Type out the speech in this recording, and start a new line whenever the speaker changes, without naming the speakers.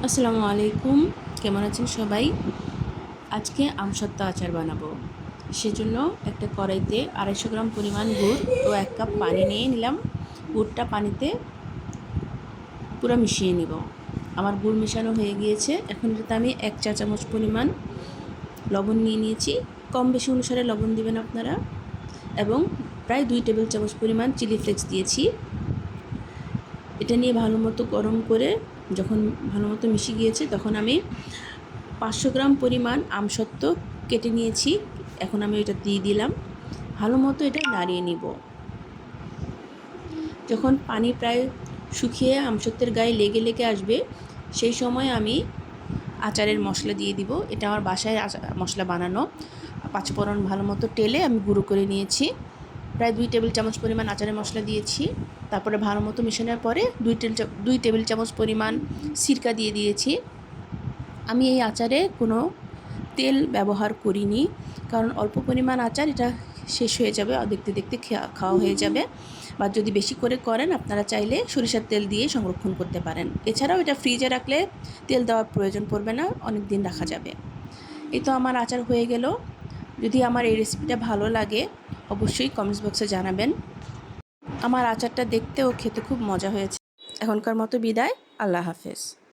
আসসালামু আলাইকুম, কেমন আছেন সবাই? আজকে আমসত্ত্ব আচার বানাবো। সেজন্য একটা কড়াইতে 250 গ্রাম পরিমাণ গুড় ও 1 কাপ পানি নিয়ে নিলাম। গুড়টা পানিতে পুরো মিশিয়ে নিব। আমার গুড় মেশানো হয়ে গিয়েছে। এখন এটাতে আমি 1 চা চামচ পরিমাণ লবণ নিয়ে নিয়েছি। কম বেশি অনুসারে লবণ দিবেন আপনারা। এবং প্রায় 2 টেবিল চামচ পরিমাণ চিলি ফ্লেক্স দিয়েছি। এটা নিয়ে ভালো মতো গরম করে যখন ভালো মতো মিশে গিয়েছে, তখন আমি 500 গ্রাম পরিমাণ আমসত্ত্ব কেটে নিয়েছি। এখন আমি এটা দিয়ে দিলাম। ভালো মতো এটা নাড়িয়ে নিব। যখন পানি প্রায় শুকিয়ে আমসত্ত্বের গায়ে লেগে লেগে আসবে, সেই সময় আমি আচারের মশলা দিয়ে দিব। এটা আমার বাসায় মশলা বানানো। পাঁচফোড়ন ভালো মতো টেলে আমি গুঁড়ো করে নিয়েছি। প্রায় 2 টেবিল চামচ পরিমাণ আচারের মশলা দিয়েছি। তারপরে ভালো মতো মেশানোর পরে 2 টেবিল চামচ পরিমাণ সিরকা দিয়ে দিয়েছি। আমি এই আচারে কোনো তেল ব্যবহার করিনি, কারণ অল্প পরিমাণ আচার, এটা শেষ হয়ে যাবে, দেখতে দেখতে খাওয়া হয়ে যাবে। বা যদি বেশি করে করেন, আপনারা চাইলে সরিষার তেল দিয়ে সংরক্ষণ করতে পারেন। এছাড়াও এটা ফ্রিজে রাখলে তেল দেওয়ার প্রয়োজন পড়বে না, অনেক দিন রাখা যাবে। এই তো আমার আচার হয়ে গেল। যদি আমার এই রেসিপিটা ভালো লাগে, অবশ্যই কমেন্টস বক্সে জানাবেন। আমার আচারটা দেখতে ও খেতে খুব মজা হয়েছে। এখনকার মতো বিদায়। আল্লাহ হাফেজ।